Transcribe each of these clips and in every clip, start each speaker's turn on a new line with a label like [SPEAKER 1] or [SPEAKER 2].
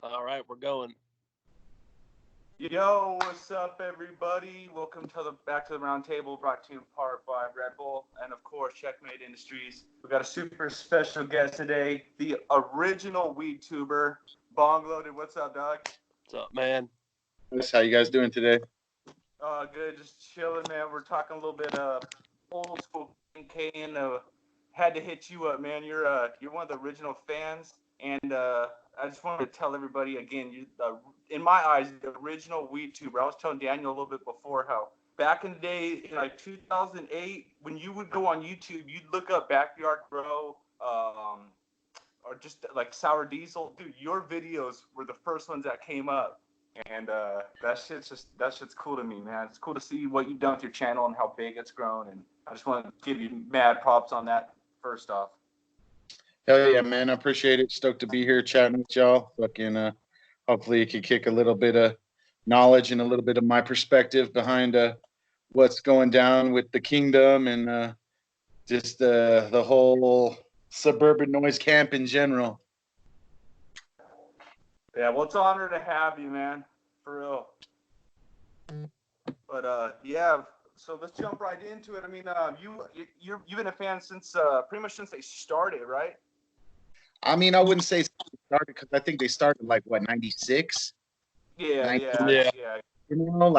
[SPEAKER 1] All right, we're going.
[SPEAKER 2] Yo, what's up, everybody? Welcome to back to the Roundtable, brought to you in part by Red Bull and, of course, Checkmate Industries. We got a super special guest today, the original weed tuber, Bongloaded. What's up, dog?
[SPEAKER 1] What's up, man?
[SPEAKER 3] How you guys doing today?
[SPEAKER 2] Good, just chilling, man. We're talking a little bit old school K, and had to hit you up, man. You're one of the original fans, and I just wanted to tell everybody again, in my eyes, the original weed tuber. I was telling Daniel a little bit before how back in the day, in like 2008, when you would go on YouTube, you'd look up Backyard Grow, or just like Sour Diesel. Dude, your videos were the first ones that came up. And that shit's cool to me, man. It's cool to see what you've done with your channel and how big it's grown. And I just want to give you mad props on that first off.
[SPEAKER 3] Hell yeah, man. I appreciate it. Stoked to be here chatting with y'all. Hopefully you can kick a little bit of knowledge and a little bit of my perspective behind what's going down with the kingdom and just the whole suburban noise camp in general.
[SPEAKER 2] Yeah, well, it's an honor to have you, man. For real. But yeah, so let's jump right into it. I mean, you've been a fan since pretty much since they started, right?
[SPEAKER 3] I mean, I wouldn't say started because I think they started like what 96.
[SPEAKER 2] Yeah.
[SPEAKER 3] You know,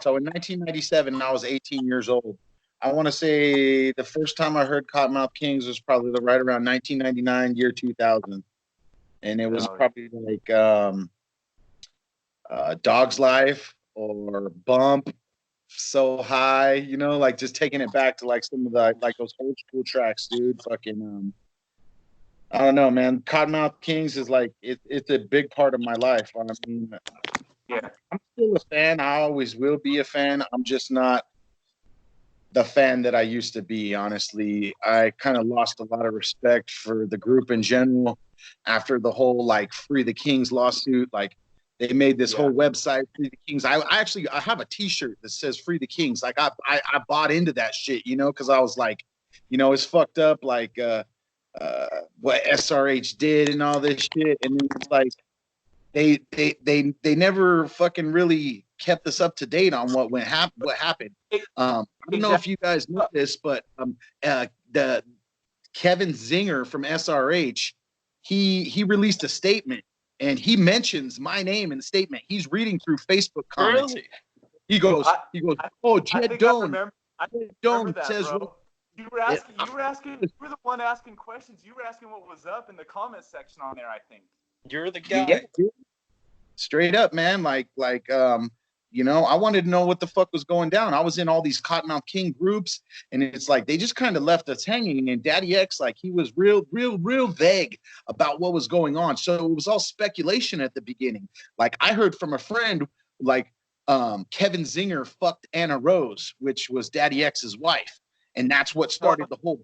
[SPEAKER 3] so in 1997, I was 18 years old. I want to say the first time I heard Cottonmouth Kings was probably right around 1999, year 2000. And it was probably like Dog's Life or Bump, So High, you know, like just taking it back to like some of the like those old school tracks, dude. Fucking I don't know, man. Cottonmouth Kings is like it's a big part of my life. I mean,
[SPEAKER 2] yeah,
[SPEAKER 3] I'm still a fan. I always will be a fan. I'm just not the fan that I used to be, honestly. I kind of lost a lot of respect for the group in general after the whole like Free the Kings lawsuit. Like they made this whole website, Free the Kings. I have a t-shirt that says Free the Kings. Like I bought into that shit, you know, because I was like, you know, it's fucked up like what SRH did and all this shit. And then it's like they never fucking really kept us up to date on what happened. I don't know if you guys know this, but the Kevin Zinger from SRH, he released a statement and he mentions my name in the statement. He's reading through Facebook comments.
[SPEAKER 1] Really?
[SPEAKER 3] He goes, oh, Jed Doan says,
[SPEAKER 2] bro. You were the one asking questions. You were asking what was up in the comment section on there, I think.
[SPEAKER 1] You're the guy.
[SPEAKER 3] Yeah, dude. Straight up, man. You know, I wanted to know what the fuck was going down. I was in all these Cottonmouth King groups, and it's like they just kind of left us hanging. And Daddy X, like, he was real vague about what was going on. So it was all speculation at the beginning. Like, I heard from a friend, like, Kevin Zinger fucked Anna Rose, which was Daddy X's wife, and that's what started the whole.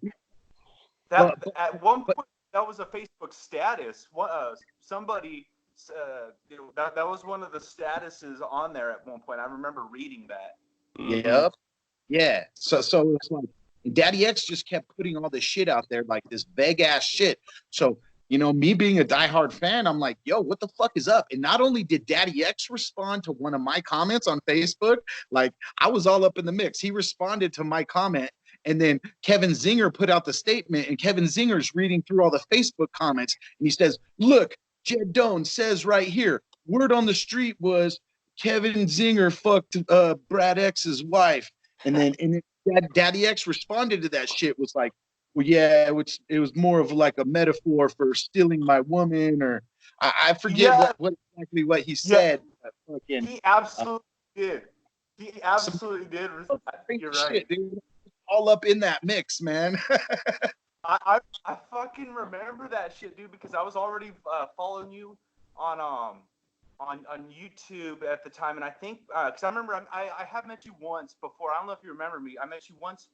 [SPEAKER 2] At one point, that was a Facebook status. Somebody. That was one of the statuses on there at one point. I remember reading that.
[SPEAKER 3] Yep. Yeah. So it's like Daddy X just kept putting all this shit out there, like this vague ass shit. So, you know, me being a diehard fan, I'm like, yo, what the fuck is up? And not only did Daddy X respond to one of my comments on Facebook, like I was all up in the mix. He responded to my comment. And then Kevin Zinger put out the statement, and Kevin Zinger's reading through all the Facebook comments, and he says, look, Jed Doan says right here, word on the street was Kevin Zinger fucked Brad X's wife. And then Daddy X responded to that shit, was like, well, yeah, it was more of like a metaphor for stealing my woman, or I forget what exactly what he said.
[SPEAKER 2] Yeah. He absolutely did. He absolutely did. You're right.
[SPEAKER 3] Shit, dude. All up in that mix, man.
[SPEAKER 2] I fucking remember that shit, dude, because I was already following you on YouTube at the time, and I think because I remember I have met you once before. I don't know if you remember me. I met you once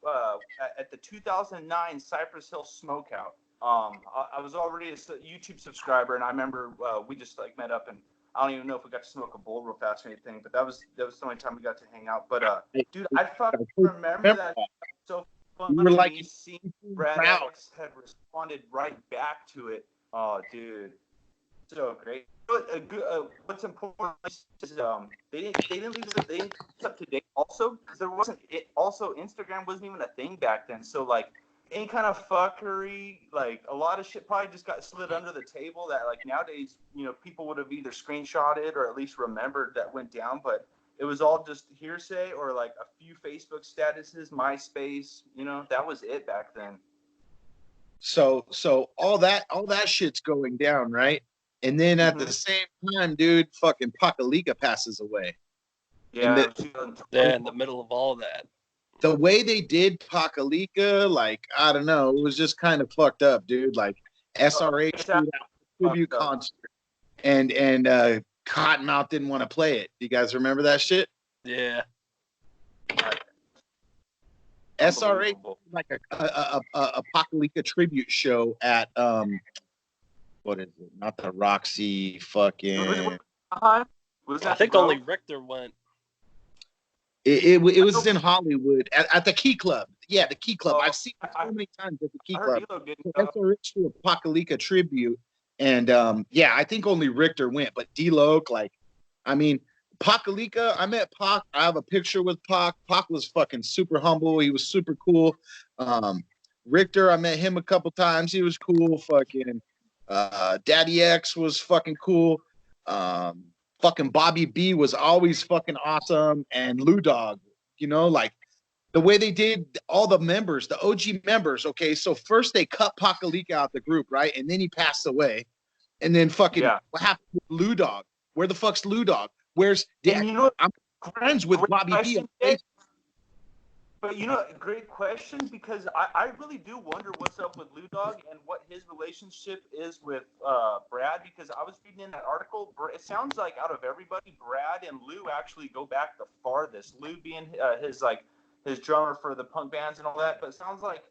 [SPEAKER 2] at the 2009 Cypress Hill Smokeout. I was already a YouTube subscriber, and I remember we just like met up, and I don't even know if we got to smoke a bowl real fast or anything, but that was the only time we got to hang out. But dude, I fucking remember that. So fun.
[SPEAKER 3] We were like,
[SPEAKER 2] seeing Brad X had responded right back to it. Oh, dude. so great. What's important is they didn't leave it up to date also because there wasn't it also Instagram wasn't even a thing back then. So like any kind of fuckery, like a lot of shit probably just got slid under the table that like nowadays, people would have either screenshotted or at least remembered that went down, but it was all just hearsay or like a few Facebook statuses, MySpace, that was it back then.
[SPEAKER 3] So all that shit's going down, right? And then at the same time, dude, fucking Pakalika passes away.
[SPEAKER 2] Yeah,
[SPEAKER 1] in the middle of all that.
[SPEAKER 3] The way they did Pakalika, like, I don't know, it was just kind of fucked up, dude. Like SRH threw out a tribute concert and Cottonmouth didn't want to play it. Do you guys remember that shit?
[SPEAKER 1] Yeah.
[SPEAKER 3] SRH like a Pakalika tribute show at what is it? Not the Roxy, fucking.
[SPEAKER 2] I
[SPEAKER 1] think only Richter went.
[SPEAKER 3] It was in Hollywood at the Key Club. Yeah, the Key Club. I've seen it so many times at the Key Club. SRH to a Pakalika tribute, and I think only Richter went, but D-Loc, like, I mean, Pakalika, I met Pac. I have a picture with Pac. Pac was fucking super humble. He was super cool. Richter, I met him a couple times. He was cool. Fucking Daddy X was fucking cool. Fucking Bobby B was always fucking awesome. And Lou Dog, like the way they did all the members, the OG members. Okay, so first they cut Pakalika out the group, right? And then he passed away. And then fucking what happened with Lou Dog? Where the fuck's Lou Dog? Where's Dad? I'm friends with Bobby B.
[SPEAKER 2] But great question, because I really do wonder what's up with Lou Dog and what his relationship is with Brad, because I was reading in that article, it sounds like out of everybody, Brad and Lou actually go back the farthest. Lou being his drummer for the punk bands and all that, but it sounds like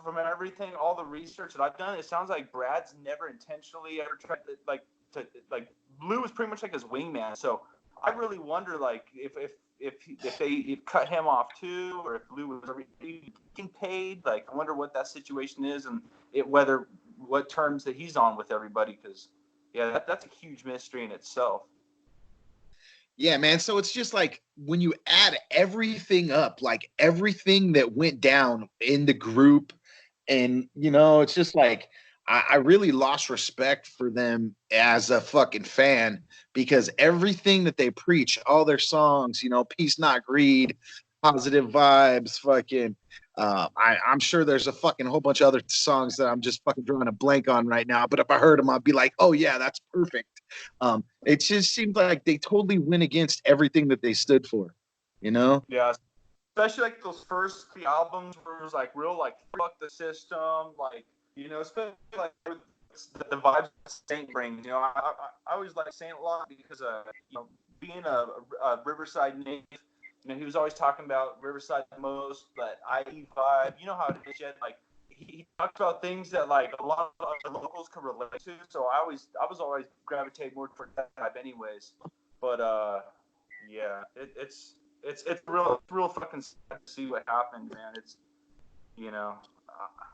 [SPEAKER 2] from everything, all the research that I've done, it sounds like Brad's never intentionally ever tried to Lou was pretty much like his wingman. So I really wonder, like, if they cut him off too, or if Lou was getting paid. Like, I wonder what that situation is, and what terms that he's on with everybody. Because that's a huge mystery in itself.
[SPEAKER 3] Yeah, man. So it's just like when you add everything up, like everything that went down in the group, and it's just like I really lost respect for them as a fucking fan, because everything that they preach, all their songs, peace, not greed, positive vibes, fucking. I'm sure there's a fucking whole bunch of other songs that I'm just fucking drawing a blank on right now. But if I heard them, I'd be like, oh yeah, that's perfect. It just seemed like they totally went against everything that they stood for,
[SPEAKER 2] Yeah. Especially like those first 3 albums where it was like real, like, fuck the system, like, especially like the vibes Saint brings. I always like Saint a lot because being a Riverside native, he was always talking about Riverside the most, but IE vibe. You know how it is, yet like he talked about things that like a lot of other locals could relate to. So I was always gravitate more toward that type, anyways. But it's real fucking sad to see what happened, man. It's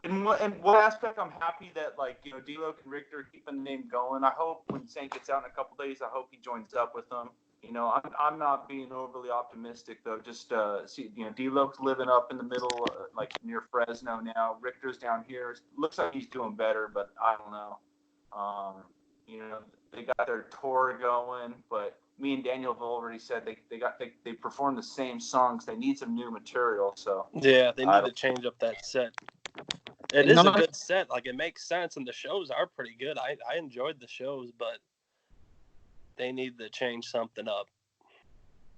[SPEAKER 2] in one aspect, I'm happy that D-Loc and Richter keeping the name going. I hope when Saint gets out in a couple days, I hope he joins up with them. I'm not being overly optimistic though. Just see, D-Loc's living up in the middle, like near Fresno now. Richter's down here. Looks like he's doing better, but I don't know. They got their tour going, but me and Daniel have already said they perform the same songs. They need some new material. So
[SPEAKER 1] yeah, they need to change up that set. It is a good set. Like, it makes sense, and the shows are pretty good. I enjoyed the shows, but they need to change something up.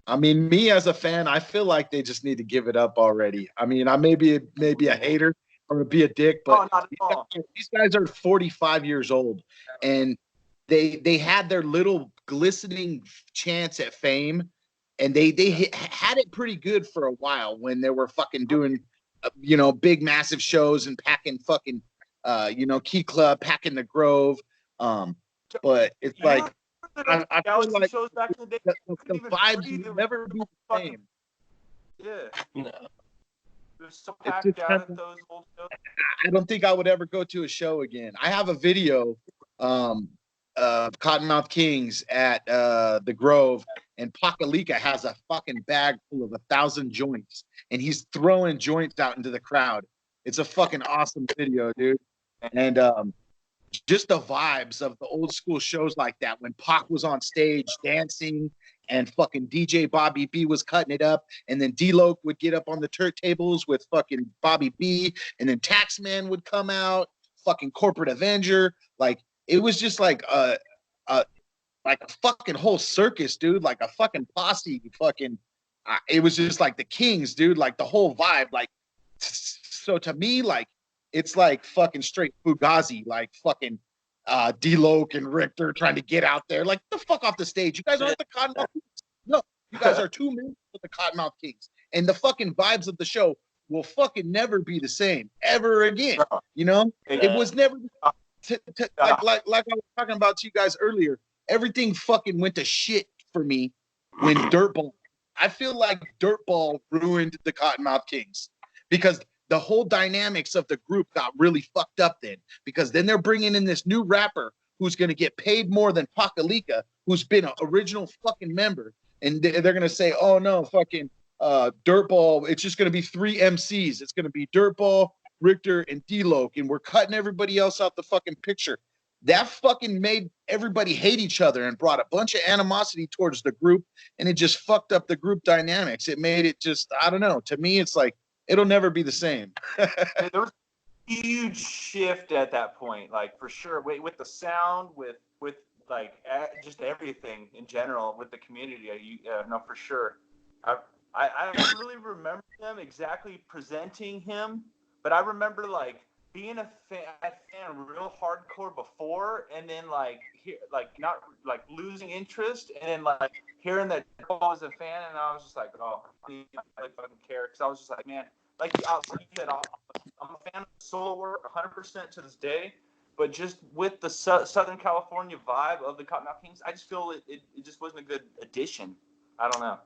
[SPEAKER 3] I mean, me as a fan, I feel like they just need to give it up already. I mean, I may be a hater or be a dick, but these guys are 45 years old, and they had their little glistening chance at fame, and they had it pretty good for a while when they were fucking doing big massive shows and packing fucking Key Club, packing the Grove, but it's like I feel like shows back in the day, the vibes will never be the same.
[SPEAKER 2] Yeah.
[SPEAKER 1] No.
[SPEAKER 2] They're so packed out at those old shows.
[SPEAKER 3] I don't think I would ever go to a show again. I have a video Cottonmouth Kings at the Grove, and Pakalika has a fucking bag full of 1,000 joints, and he's throwing joints out into the crowd. It's a fucking awesome video, dude. And just the vibes of the old school shows like that when Pac was on stage dancing and fucking DJ Bobby B was cutting it up, and then D-Loc would get up on the turntables with fucking Bobby B, and then Taxman would come out, fucking Corporate Avenger. Like, it was just like a fucking whole circus, dude. Like a fucking posse. Fucking, it was just like the Kings, dude. Like the whole vibe. Like, so to me, like, it's like fucking straight Fugazi. Like fucking D-Loc and Richter trying to get out there. Like, the fuck off the stage. You guys aren't the Cottonmouth Kings. No, you guys are 2 members of the Cottonmouth Kings, and the fucking vibes of the show will fucking never be the same ever again. You know, it was never. Like I was talking about to you guys earlier, everything fucking went to shit for me when Dirtball. I feel like Dirtball ruined the Cottonmouth Kings because the whole dynamics of the group got really fucked up then. Because then they're bringing in this new rapper who's going to get paid more than Pakalika, who's been an original fucking member, and they're going to say, "Oh no, fucking Dirtball, it's just going to be 3 MCs. It's going to be Dirtball, Richter, and D-Loc, and we're cutting everybody else out the fucking picture." That fucking made everybody hate each other and brought a bunch of animosity towards the group, and it just fucked up the group dynamics. It made it just, I don't know. To me, it's like, it'll never be the same.
[SPEAKER 2] There was a huge shift at that point, like, for sure, with the sound, with like just everything in general with the community. No, for sure. I don't really remember them exactly presenting him, but I remember like being a fan real hardcore before, and then like not like losing interest, and then like hearing that I was a fan, and I was just like, oh, I don't really fucking care, because I was just like, man, like you said, I'm a fan of solo work 100% to this day, but just with the Southern California vibe of the Cottonmouth Kings, I just feel it just wasn't a good addition. I don't know.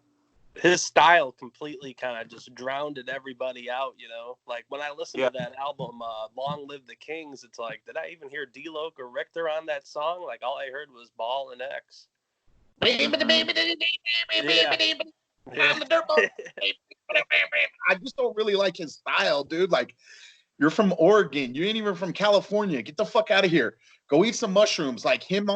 [SPEAKER 1] His style completely kind of just drowned everybody out, you know? Like, when I listened to that album, Long Live the Kings, it's like, did I even hear D-Loc or Richter on that song? Like, all I heard was Ball and X.
[SPEAKER 3] I just don't really like his style, dude. Like, you're from Oregon. You ain't even from California. Get the fuck out of here. Go eat some mushrooms. Like, him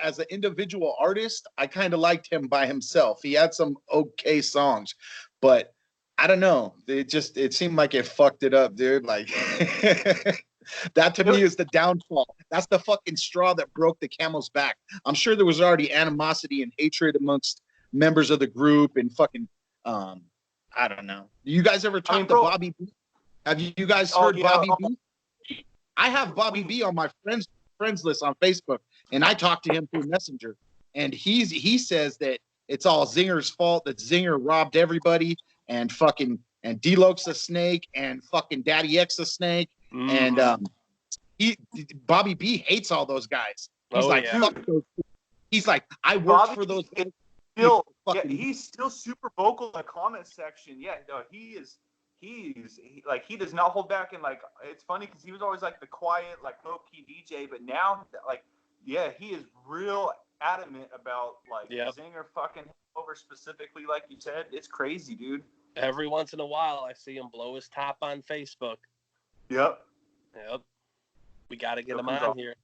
[SPEAKER 3] as an individual artist, I kind of liked him by himself. He had some okay songs, but I don't know. It seemed like it fucked it up, dude. Like, that to me is the downfall. That's the fucking straw that broke the camel's back. I'm sure there was already animosity and hatred amongst members of the group and fucking, I don't know. You guys ever talked to Bobby B? Have you guys heard Bobby B? I have Bobby B on my friends list on Facebook, and I talk to him through Messenger, and he says that it's all Zinger's fault, that Zinger robbed everybody, and D-Loc's a snake, and fucking Daddy X a snake, and Bobby B hates all those guys. He's fuck those. He's like, I worked for those guys.
[SPEAKER 2] He's still super vocal in the comment section. Yeah, no, he he does not hold back, and like, it's funny because he was always like the quiet, like low-key DJ, but now like, yeah, he is real adamant about like Zinger fucking over specifically, like you said. It's crazy, dude.
[SPEAKER 1] Every once in a while I see him blow his top on Facebook.
[SPEAKER 2] Yep.
[SPEAKER 1] We got to get him on here.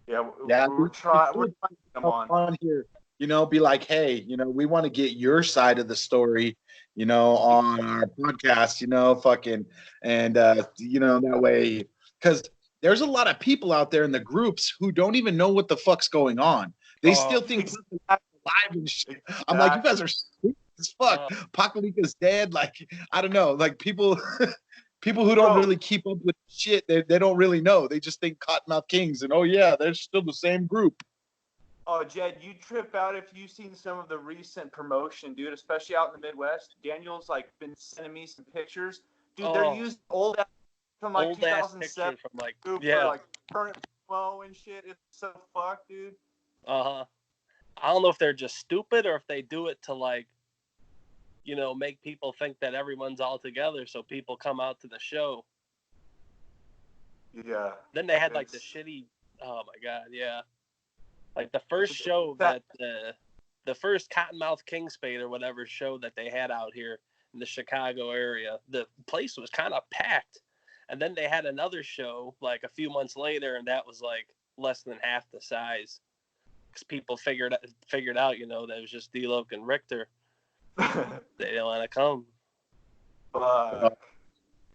[SPEAKER 2] We're trying to get him
[SPEAKER 3] on here. You know, be like, hey, you know, we want to get your side of the story, you know, on our podcast, you know, fucking, and, you know, that way, because there's a lot of people out there in the groups who don't even know what the fuck's going on. They still think live and shit. I'm like, you guys are stupid as fuck. Pakalika's dead. Like, I don't know. Like, people who don't really keep up with shit, they don't really know. They just think Cottonmouth Kings, and oh yeah, they're still the same group.
[SPEAKER 2] Oh, Jed, you trip out if you've seen some of the recent promotion, dude, especially out in the Midwest. Daniel's like been sending me some pictures. Dude, they're using old from like 2007
[SPEAKER 1] from like
[SPEAKER 2] for like current flow and shit. It's so fucked, dude.
[SPEAKER 1] I don't know if they're just stupid or if they do it to like, you know, make people think that everyone's all together so people come out to the show.
[SPEAKER 2] Yeah.
[SPEAKER 1] Then they had like the shitty Oh my God, yeah. Like the first show that the first Cottonmouth King Spade or whatever show that they had out here in the Chicago area, the place was kind of packed. And then they had another show like a few months later, and that was like less than half the size. Because people figured out, you know, that it was just D-Loc and Richter. They didn't want to come.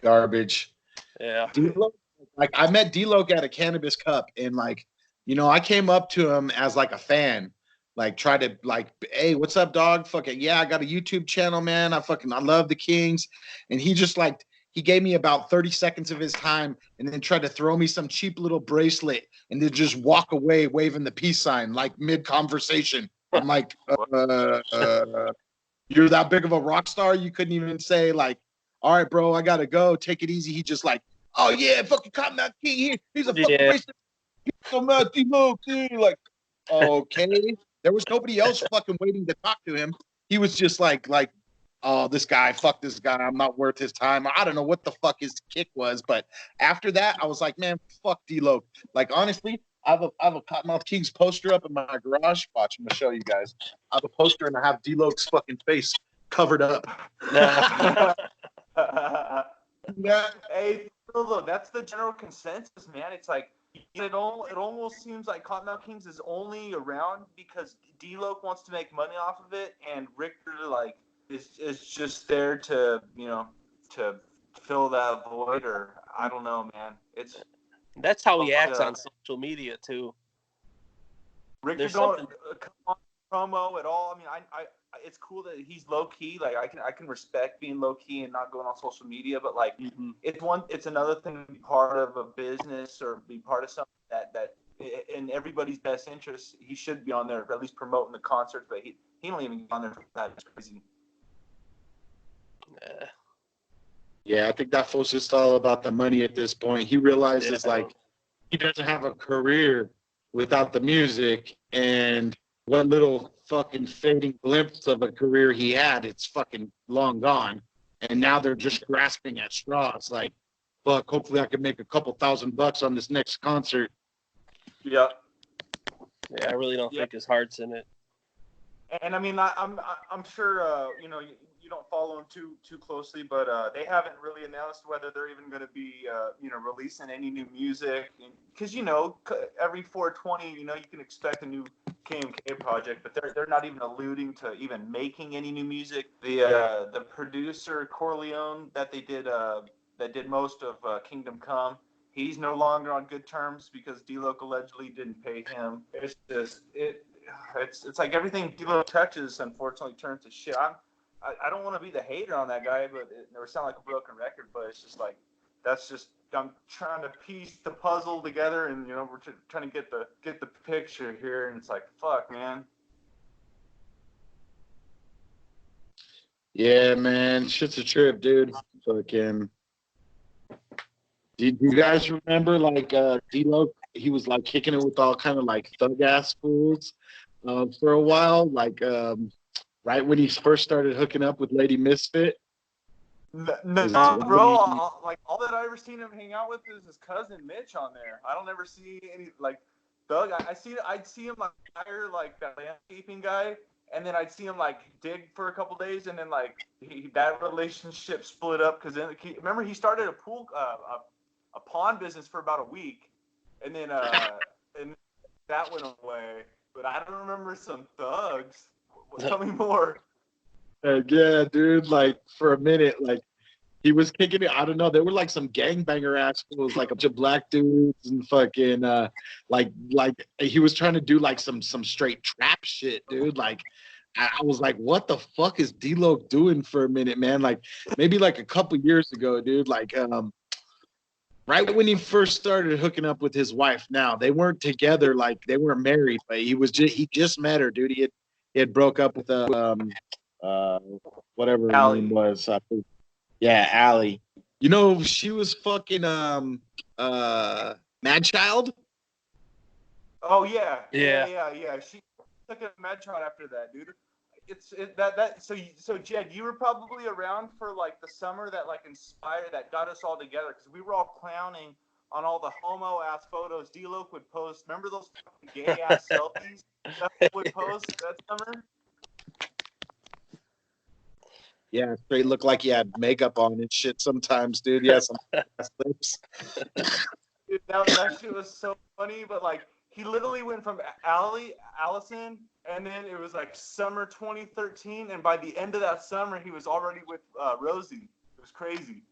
[SPEAKER 3] Garbage.
[SPEAKER 1] Yeah.
[SPEAKER 3] D-Loc, like I met D-Loc at a Cannabis Cup, and like, you know, I came up to him as like a fan, like try to like, hey, what's up, dog? Fucking yeah, I got a YouTube channel, man. I love the Kings, and he just like he gave me about 30 seconds of his time, and then tried to throw me some cheap little bracelet, and then just walk away waving the peace sign like mid conversation. I'm like, you're that big of a rock star? You couldn't even say like, all right, bro, I gotta go. Take it easy. He just like, oh yeah, fucking Cottonmouth King here. He's a fucking racist. D-Loc, dude. Like, okay. There was nobody else fucking waiting to talk to him. He was just like, oh, this guy, fuck this guy. I'm not worth his time. I don't know what the fuck his kick was, but after that, I was like, man, fuck D-Loc. Like, honestly, I have a Cottonmouth Kings poster up in my garage. Watch, I'm gonna show you guys. I have a poster and I have D-Loc's fucking face covered up.
[SPEAKER 2] Yeah. Hey, look, that's the general consensus, man. It's like it almost seems like Cottonmouth Kings is only around because D-Loc wants to make money off of it, and Richter like is just there to to fill that void, or I don't know, man.
[SPEAKER 1] That's how he acts on social media too.
[SPEAKER 2] Richter don't come on promo at all. I mean, I it's cool that he's low key. Like I can respect being low key and not going on social media, but like it's another thing to be part of a business or be part of something that in everybody's best interest. He should be on there, at least promoting the concerts, but he don't even get on there for that. It's crazy.
[SPEAKER 3] Yeah, I think that fool's just all about the money at this point. He realizes like he doesn't have a career without the music, and what little fucking fading glimpse of a career he had, it's fucking long gone. And now they're just grasping at straws. Like, fuck, hopefully I can make a couple $1,000 on this next concert.
[SPEAKER 2] Yeah.
[SPEAKER 1] Yeah, I really don't think his heart's in it.
[SPEAKER 2] And I mean, I'm sure you don't follow them too closely, but they haven't really announced whether they're even going to be releasing any new music. Because every 420, you can expect a new KMK project, but they're not even alluding to even making any new music. The producer Corleone that did most of Kingdom Come, he's no longer on good terms because D-Loc allegedly didn't pay him. It's just it's like everything D-Loc touches, unfortunately, turns to shit. I don't want to be the hater on that guy, but it never sound like a broken record. But it's just like I'm trying to piece the puzzle together, and we're trying to get the picture here, and it's like fuck, man.
[SPEAKER 3] Yeah, man, shit's a trip, dude. Fucking. Do you guys remember like D-Loc? He was like kicking it with all kind of like thug ass fools for a while, like right when he first started hooking up with Lady Misfit.
[SPEAKER 2] No, bro. Like all that I ever seen him hang out with is his cousin Mitch on there. I don't ever see any like thug. I'd see him like hire like that landscaping guy, and then I'd see him like dig for a couple days, and then like that relationship split up because then remember he started a a pond business for about a week, and then and that went away. But I don't remember some thugs. Tell me more.
[SPEAKER 3] Yeah, dude. Like for a minute, like he was kicking it. I don't know. There were like some gangbanger ass fools, like a bunch of black dudes and fucking like he was trying to do like some straight trap shit, dude. Like I was like, what the fuck is D-Loc doing for a minute, man? Like maybe like a couple years ago, dude. Like right when he first started hooking up with his wife. Now they weren't together, like they weren't married, but he just met her, dude. He had broke up with whatever her name was. Yeah, Allie. She was fucking Mad Child.
[SPEAKER 2] Oh yeah. She took a Mad Child after that, dude. So Jed, you were probably around for like the summer that like inspired that got us all together because we were all clowning on all the homo ass photos D-Loc would post. Remember those gay ass selfies that would post that summer?
[SPEAKER 3] Yeah, straight look like you had makeup on and shit sometimes, dude. Yeah, some ass lips.
[SPEAKER 2] Dude, that shit was so funny, but like he literally went from Allison, and then it was like summer 2013, and by the end of that summer, he was already with Rosie. It was crazy.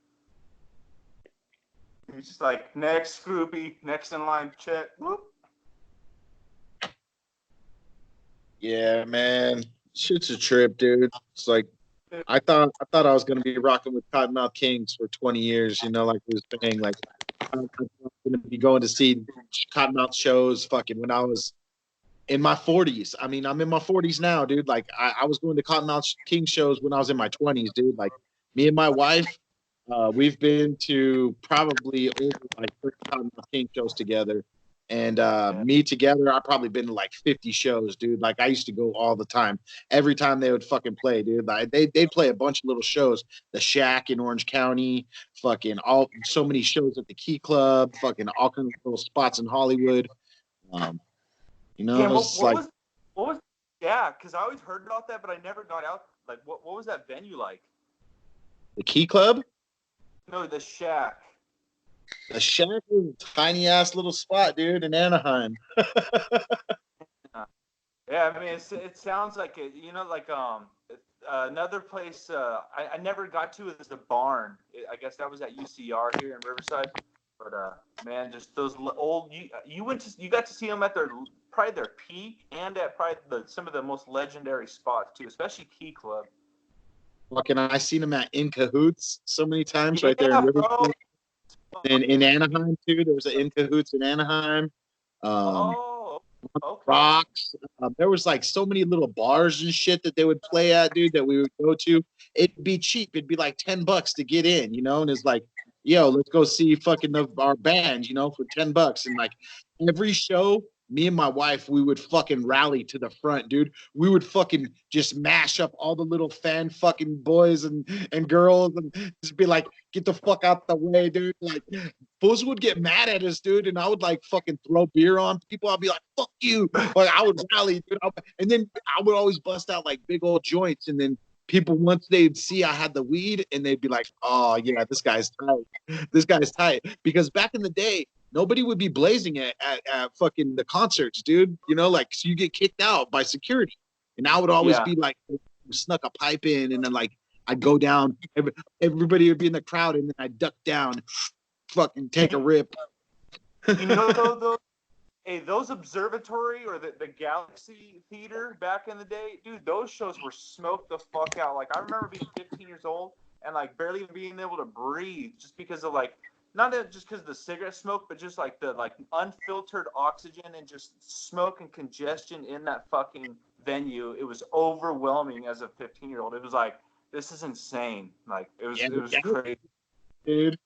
[SPEAKER 2] He was just like, next groupie, next in line, check. Whoop.
[SPEAKER 3] Yeah, man. Shit's a trip, dude. It's like I thought I was gonna be rocking with Cottonmouth Kings for 20 years, you know, like we was saying, like I was gonna be going to see Cottonmouth shows fucking when I was in my 40s. I mean, I'm in my 40s now, dude. Like I was going to Cottonmouth King shows when I was in my 20s, dude. Like me and my wife, we've been to probably over like 30 Cottonmouth King shows together. And me together, I've probably been to like 50 shows, dude. Like I used to go all the time. Every time they would fucking play, dude. Like they'd play a bunch of little shows. The Shack in Orange County, fucking so many shows at the Key Club, fucking all kinds of little spots in Hollywood. You know,
[SPEAKER 2] Yeah,
[SPEAKER 3] it's like
[SPEAKER 2] what was yeah, because I always heard about that, but I never got out. Like, what was that venue like?
[SPEAKER 3] the Key Club.
[SPEAKER 2] No, the Shack.
[SPEAKER 3] The Shack is a tiny ass little spot, dude, in Anaheim.
[SPEAKER 2] Yeah, I mean, it sounds like it. You know, like another place I never got to is the Barn. I guess that was at UCR here in Riverside. But man, just those old you got to see them at probably their peak and at probably some of the most legendary spots too, especially Key Club.
[SPEAKER 3] Fucking, I seen them at In Cahoots so many times right there in Riverside. And in Anaheim too. There was an In Cahoots in Anaheim.
[SPEAKER 2] Oh, okay.
[SPEAKER 3] Rocks. There was like so many little bars and shit that they would play at, dude, that we would go to. It'd be cheap. It'd be like $10 to get in, you know, and it's like, yo, let's go see fucking our band, you know, for $10. And like every show, me and my wife, we would fucking rally to the front, dude. We would fucking just mash up all the little fan fucking boys and girls and just be like, get the fuck out the way, dude. Like, fools would get mad at us, dude, and I would like fucking throw beer on people. I'd be like, fuck you. Like, I would rally, dude. And then I would always bust out like big old joints. And then people, once they'd see I had the weed, and they'd be like, oh, yeah, this guy's tight. This guy's tight. Because back in the day, nobody would be blazing at fucking the concerts, dude. You know, like, so you get kicked out by security. And I would always be like, snuck a pipe in, and then like I'd go down. Everybody would be in the crowd, and then I'd duck down, fucking take a rip.
[SPEAKER 2] You know, those Observatory or the Galaxy Theater back in the day, dude, those shows were smoked the fuck out. Like, I remember being 15 years old and like barely being able to breathe just because of like, not just because of the cigarette smoke, but just like the like unfiltered oxygen and just smoke and congestion in that fucking venue. It was overwhelming as a 15-year-old. It was like, this is insane. Like, it was crazy,
[SPEAKER 3] dude.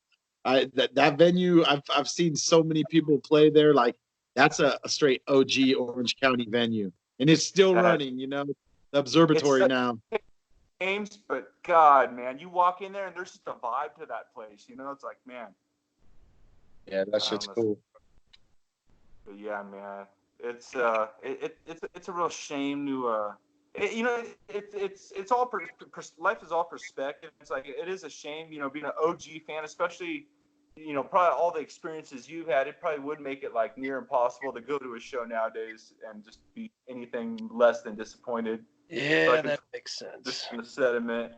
[SPEAKER 3] That venue, I've seen so many people play there. Like, that's a straight OG Orange County venue, and it's still running. You know, the Observatory now.
[SPEAKER 2] Games, but God, man, you walk in there and there's just a vibe to that place. You know, it's like, man.
[SPEAKER 3] Yeah, that shit's cool.
[SPEAKER 2] But yeah, man, it's a real shame to you know, it's all life is all perspective. It's like, it is a shame, you know, being an OG fan, especially, you know, probably all the experiences you've had. It probably would make it like near impossible to go to a show nowadays and just be anything less than disappointed.
[SPEAKER 1] Yeah,
[SPEAKER 2] so
[SPEAKER 1] that makes sense.
[SPEAKER 2] Just the sentiment.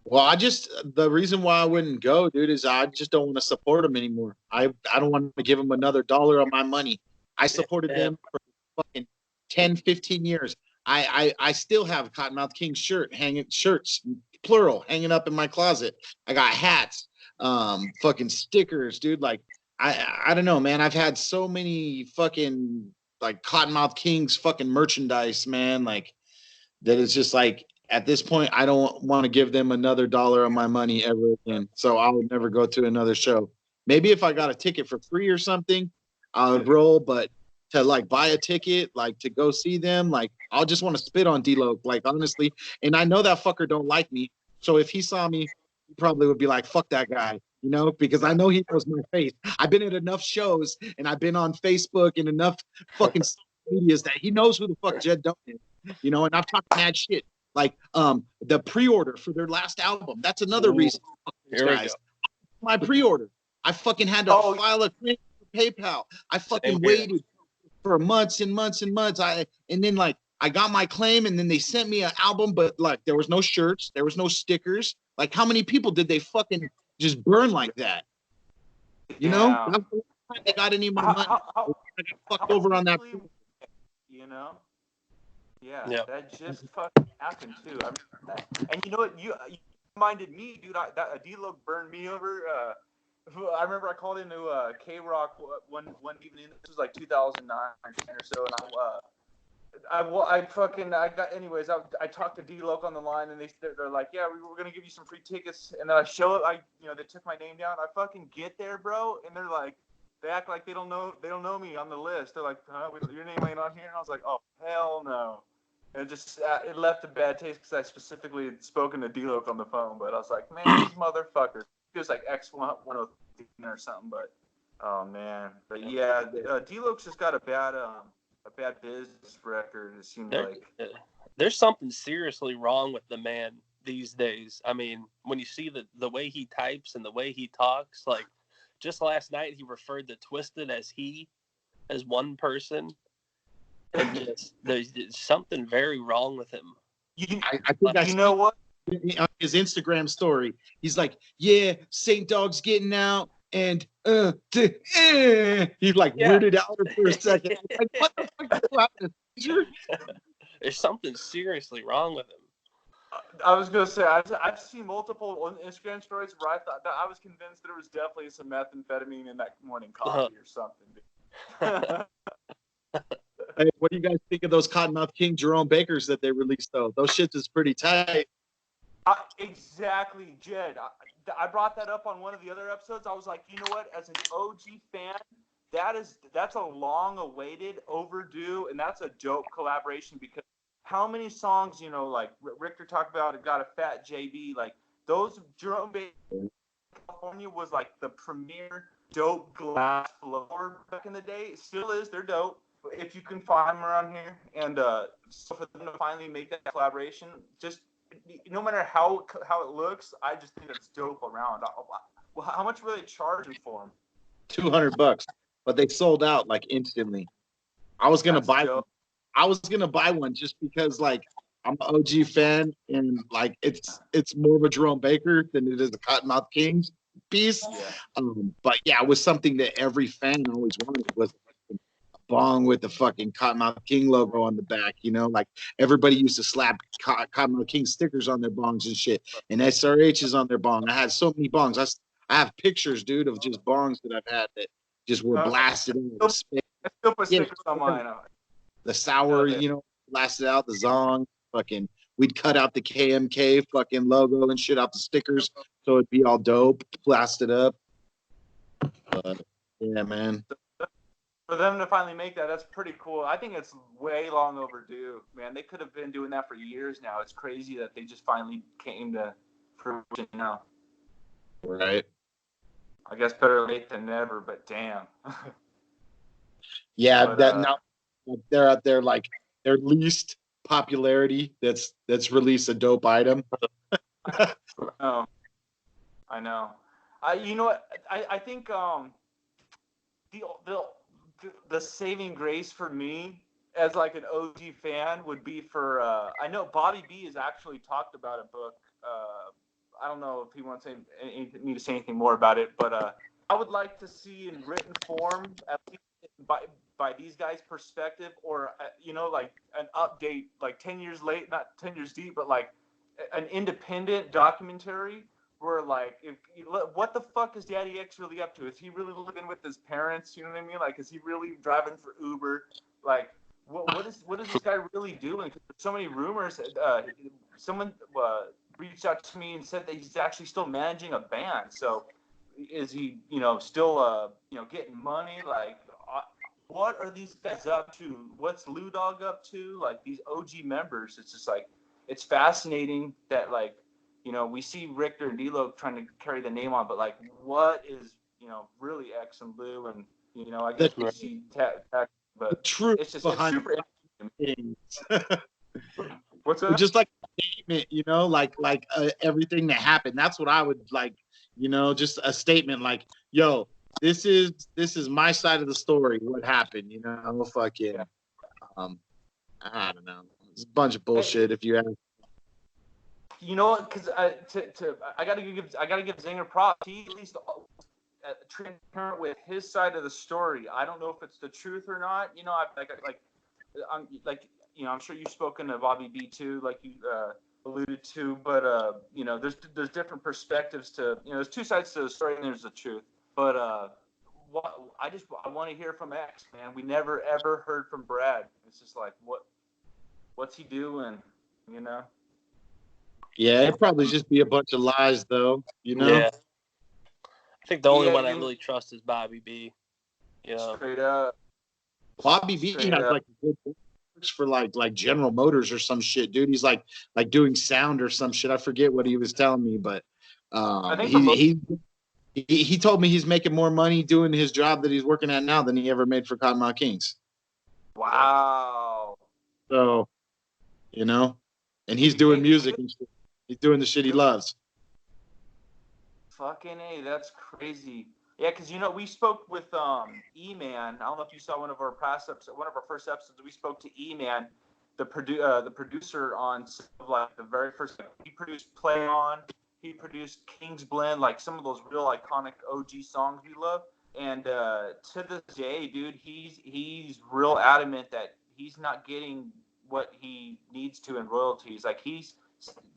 [SPEAKER 3] Well, the reason why I wouldn't go, dude, is I just don't want to support them anymore. I don't want to give them another dollar of my money. I supported them for fucking 10, 15 years. I still have Cottonmouth King shirts, plural, hanging up in my closet. I got hats, fucking stickers, dude. Like, I don't know, man. I've had so many fucking like Cottonmouth Kings fucking merchandise, man. Like, that it's just like, at this point, I don't want to give them another dollar of my money ever again. So I'll never go to another show. Maybe if I got a ticket for free or something, I would roll. But to like buy a ticket, like to go see them, like I'll just want to spit on D-Loc, like, honestly. And I know that fucker don't like me. So if he saw me, he probably would be like, fuck that guy. you know, because I know he knows my face. I've been at enough shows and I've been on Facebook and enough fucking social medias that he knows who the fuck Jed Doan is, you know, and I've talked mad shit. Like the pre-order for their last album. That's another reason.
[SPEAKER 1] Here we go.
[SPEAKER 3] My pre-order. I fucking had to file a claim for PayPal. I fucking waited for months and months and months. And then like I got my claim and then they sent me an album, but like there was no shirts, there was no stickers. Like how many people did they fucking just burn like that? You know? That's the time they got any more money. I got fucked over on that.
[SPEAKER 2] You know? Yeah, that just fucking happened too. I remember that. And you know what? You reminded me, dude. That D-Lo burned me over. I remember I called into K-Rock one evening. This was like 2009 or so, and I talked to D-Lo on the line, and they're like, yeah, we're gonna give you some free tickets, and then I show up. They took my name down. I fucking get there, bro, and they're like, they act like they don't know me on the list. They're like, your name ain't on here, and I was like, oh hell no. And it left a bad taste because I specifically had spoken to D-Lo on the phone, but I was like, man, these motherfuckers. He was like X103 or something, but oh man, but yeah, D-Lo's just got a bad business record. It seems like
[SPEAKER 1] there's something seriously wrong with the man these days. I mean, when you see the way he types and the way he talks, like just last night he referred to Twisted as one person, and just there's something very wrong with him.
[SPEAKER 3] I think that's,
[SPEAKER 2] you know what?
[SPEAKER 3] On his Instagram story, he's like, yeah, Saint Dog's getting out, and he's like weirded out for a second. Like, what the fuck is happening?
[SPEAKER 1] There's something seriously wrong with him.
[SPEAKER 2] I was gonna say I've seen multiple Instagram stories where I thought that I was convinced there was definitely some methamphetamine in that morning coffee or something.
[SPEAKER 3] Hey, what do you guys think of those Cottonmouth King Jerome Bakers that they released though? Those shits is pretty tight.
[SPEAKER 2] Exactly, Jed. I brought that up on one of the other episodes. I was like, you know what? As an OG fan, that's a long-awaited, overdue, and that's a dope collaboration because how many songs, you know, like Richter talked about, it got a fat JB, like those Jerome Baker California was like the premier dope glass floor back in the day. It still is. They're dope. If you can find them around here, and so for them to finally make that collaboration, just no matter how it looks, I just think it's dope around. How much were they charging for them?
[SPEAKER 3] $200, but they sold out like instantly. I was gonna buy one. I was gonna buy one just because like I'm an OG fan and like it's more of a Jerome Baker than it is a Cottonmouth Kings piece. Yeah. But yeah, it was something that every fan always wanted was a bong with the fucking Cottonmouth King logo on the back, you know, like everybody used to slap Cottonmouth King stickers on their bongs and shit, and SRHs on their bong. I had so many bongs. I have pictures, dude, of just bongs that I've had that just were blasted out.
[SPEAKER 2] I still put stickers on mine.
[SPEAKER 3] The sour, you know, blasted out, the Zong, fucking, we'd cut out the KMK fucking logo and shit out the stickers so it'd be all dope, blasted up. But yeah, man.
[SPEAKER 2] For them to finally make that's pretty cool. I think it's way long overdue, man. They could have been doing that for years now. It's crazy that they just finally came to fruition now.
[SPEAKER 3] Right.
[SPEAKER 2] I guess better late than never, but damn.
[SPEAKER 3] Yeah, but, that now they're out there like their least popularity. That's released a dope item.
[SPEAKER 2] Oh, I know. You know what? I think the saving grace for me as like an OG fan would be for I know Bobby B has actually talked about a book. I don't know if he wants me to say anything more about it, but I would like to see in written form, at least by these guys' perspective, or you know, like an update, like 10 years late, not 10 years deep, but like an independent documentary where like, what the fuck is Daddy X really up to? Is he really living with his parents? You know what I mean? Like, is he really driving for Uber? Like, what is this guy really doing? Because there's so many rumors. Someone reached out to me and said that he's actually still managing a band. So is he, you know, still getting money? Like, what are these guys up to? What's Lou Dog up to? Like, these OG members, it's just like, it's fascinating that like we see Richter and D-Lo trying to carry the name on, but like, what is, really X and Blue, and I
[SPEAKER 3] The,
[SPEAKER 2] guess we see tag,
[SPEAKER 3] the
[SPEAKER 2] but
[SPEAKER 3] truth
[SPEAKER 2] it's
[SPEAKER 3] behind
[SPEAKER 2] super
[SPEAKER 3] things.
[SPEAKER 2] What's that?
[SPEAKER 3] Just like a statement, like everything that happened. That's what I would like, just a statement like, yo, this is my side of the story. What happened? Fucking,
[SPEAKER 2] Yeah.
[SPEAKER 3] I don't know. It's a bunch of bullshit. If you have,
[SPEAKER 2] Because I gotta give Zinger props. He at least transparent with his side of the story. I don't know if it's the truth or not. I'm sure you've spoken to Bobby B too, like you alluded to, but there's different perspectives to, there's two sides to the story and there's the truth. But I want to hear from X, man. We never ever heard from Brad. It's just like, what's he doing,
[SPEAKER 3] Yeah, it'd probably just be a bunch of lies, though.
[SPEAKER 1] Yeah. I think the only one I
[SPEAKER 2] you-
[SPEAKER 1] really trust is Bobby B.
[SPEAKER 2] Straight up.
[SPEAKER 3] Bobby V
[SPEAKER 2] Straight
[SPEAKER 3] has
[SPEAKER 2] up.
[SPEAKER 3] like a good works for like General Motors or some shit, dude. He's like doing sound or some shit. I forget what he was telling me, but
[SPEAKER 2] I think
[SPEAKER 3] he told me he's making more money doing his job that he's working at now than he ever made for Cottonmouth Kings.
[SPEAKER 2] Wow.
[SPEAKER 3] So, and he's doing music and shit. He's doing the shit he loves.
[SPEAKER 2] Fucking A, that's crazy. Yeah, because we spoke with E-Man. I don't know if you saw one of our first episodes. We spoke to E-Man, the producer on like the very first. He produced Play On. He produced King's Blend, like some of those real iconic OG songs we love. And to this day, dude, he's real adamant that he's not getting what he needs to in royalties. Like he's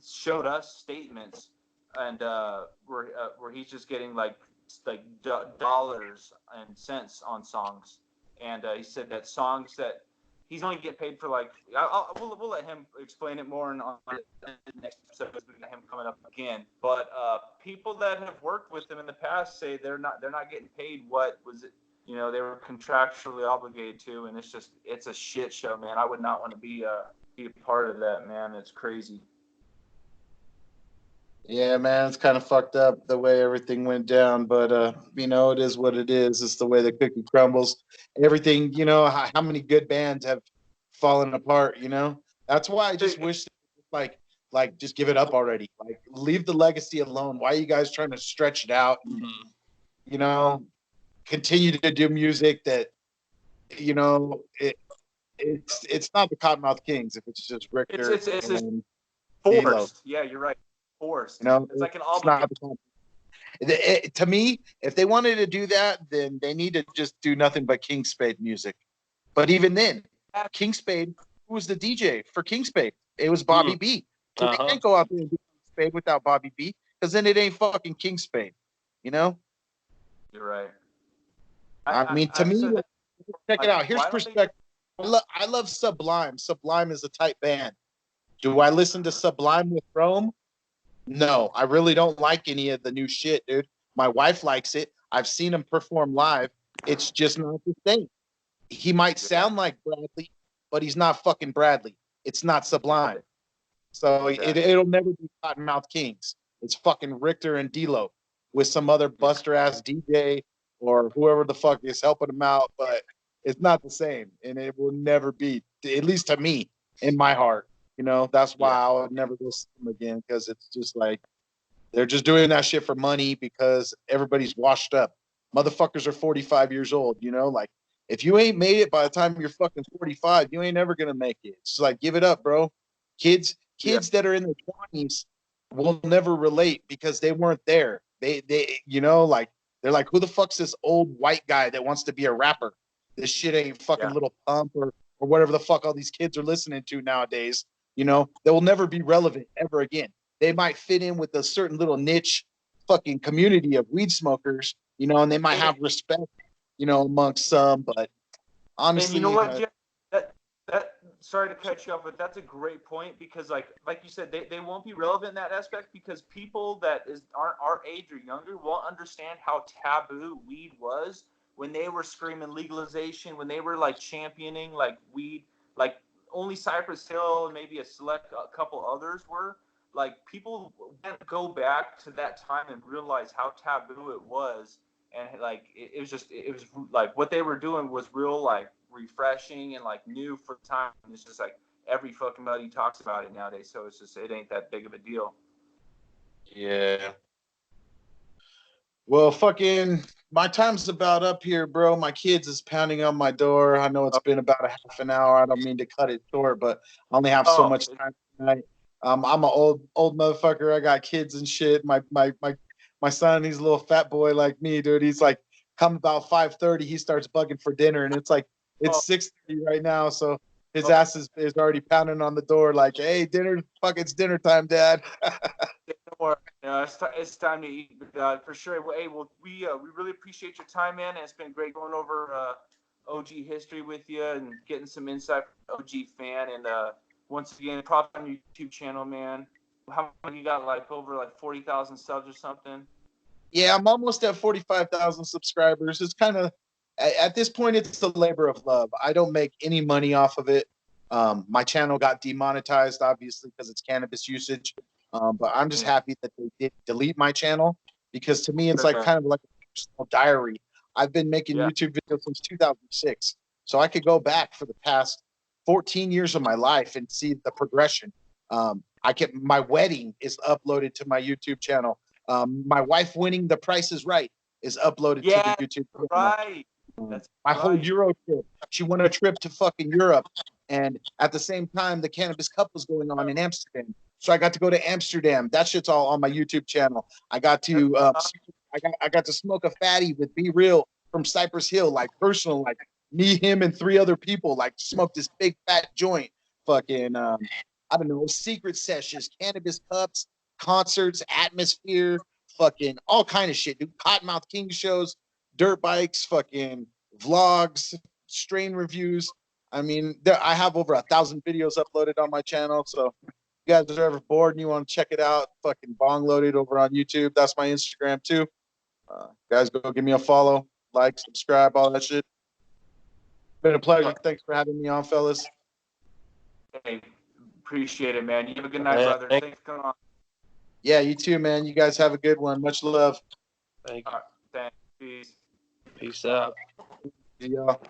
[SPEAKER 2] showed us statements and where he's just getting like dollars and cents on songs, and he said that songs that he's only getting paid for, like, we'll let him explain it more on the next episode because we got him coming up again. But people that have worked with him in the past say they're not getting paid what was it, they were contractually obligated to, and it's a shit show, man. I would not want to be a part of that, man. It's crazy.
[SPEAKER 3] Yeah, man, it's kind of fucked up the way everything went down, but it is what it is. It's the way the cookie crumbles. Everything, how many good bands have fallen apart, That's why I just wish like just give it up already. Like leave the legacy alone. Why are you guys trying to stretch it out? And, continue to do music that it's not the Cottonmouth Kings if it's just Richter
[SPEAKER 2] It's
[SPEAKER 3] and
[SPEAKER 2] forced.
[SPEAKER 3] D-Lo.
[SPEAKER 2] Yeah, you're right. Forced. It's like an
[SPEAKER 3] obligation. To me, if they wanted to do that, then they need to just do nothing but King Spade music. But even then, King Spade, who was the DJ for King Spade? It was Bobby B. So they can't go out there and do King Spade without Bobby B, because then it ain't fucking King Spade.
[SPEAKER 2] You're right.
[SPEAKER 3] I mean, to me, check it out. Here's perspective. I love Sublime. Sublime is a tight band. Do I listen to Sublime with Rome? No, I really don't like any of the new shit, dude. My wife likes it. I've seen him perform live. It's just not the same. He might sound like Bradley, but he's not fucking Bradley. It's not Sublime. So it'll never be Cottonmouth Kings. It's fucking Richter and D-Lo with some other buster ass DJ or whoever the fuck is helping him out, but it's not the same, and it will never be. At least to me, in my heart. That's why I would never go see them again, because it's just like they're just doing that shit for money because everybody's washed up. Motherfuckers are 45 years old, like if you ain't made it by the time you're fucking 45, you ain't never gonna make it. It's like, give it up, bro. Kids that are in their 20s will never relate because they weren't there. They like they're like, who the fuck's this old white guy that wants to be a rapper? This shit ain't fucking Little Pump or whatever the fuck all these kids are listening to nowadays. They will never be relevant ever again. They might fit in with a certain little niche fucking community of weed smokers, and they might have respect, amongst some, but honestly.
[SPEAKER 2] And you know what, Jeff? That sorry to cut you off, but that's a great point, because like you said, they won't be relevant in that aspect because people that aren't our age or younger won't understand how taboo weed was when they were screaming legalization, when they were like championing like weed, like only Cypress Hill and maybe a couple others were. like people can't go back to that time and realize how taboo it was, and like it was like what they were doing was real like refreshing and like new for the time. It's just like every fucking buddy talks about it nowadays, so it's just it ain't that big of a deal.
[SPEAKER 3] Yeah. Well, fucking, my time's about up here, bro. My kids is pounding on my door. I know it's been about a half an hour. I don't mean to cut it short, but I only have so much time tonight. I'm an old motherfucker. I got kids and shit. My son, he's a little fat boy like me, dude. He's like, come about 5:30, he starts bugging for dinner, and it's like it's 6:30 right now, so his ass is already pounding on the door, like, hey, dinner, fuck, it's dinner time, Dad.
[SPEAKER 2] It's time to eat, for sure. Well, hey, well, we really appreciate your time, man. And it's been great going over OG history with you and getting some insight from OG fan. And once again, props on your YouTube channel, man. How many you got? Like over like 40,000 subs or something?
[SPEAKER 3] Yeah, I'm almost at 45,000 subscribers. It's kind of, at this point, it's a labor of love. I don't make any money off of it. My channel got demonetized, obviously, because it's cannabis usage. But I'm just happy that they did delete my channel, because to me, it's like kind of like a personal diary. I've been making YouTube videos since 2006. So I could go back for the past 14 years of my life and see the progression. My wedding is uploaded to my YouTube channel. My wife winning The Price is Right is uploaded to the YouTube channel.
[SPEAKER 2] Right.
[SPEAKER 3] My whole Euro trip. She won a trip to fucking Europe, and at the same time, the Cannabis Cup was going on in Amsterdam. So I got to go to Amsterdam. That shit's all on my YouTube channel. I got to I got to smoke a fatty with Be Real from Cypress Hill, like personal, like me, him, and 3 other people, like smoked this big fat joint. Fucking I don't know, secret sessions, cannabis cups, concerts, atmosphere, fucking all kind of shit, dude. Cottonmouth King shows, dirt bikes, fucking vlogs, strain reviews. I mean, I have over 1,000 videos uploaded on my channel. So if you guys are ever bored and you want to check it out, fucking Bongloaded over on YouTube. That's my Instagram too. Guys, go give me a follow, like, subscribe, all that shit. Been a pleasure. Thanks for having me on, fellas.
[SPEAKER 2] Hey, appreciate it, man. You have a good night, brother. Thanks for coming on.
[SPEAKER 3] Yeah, you too, man. You guys have a good one. Much love.
[SPEAKER 1] Thank you.
[SPEAKER 2] All right, thanks. Peace.
[SPEAKER 1] Peace out.
[SPEAKER 3] See y'all.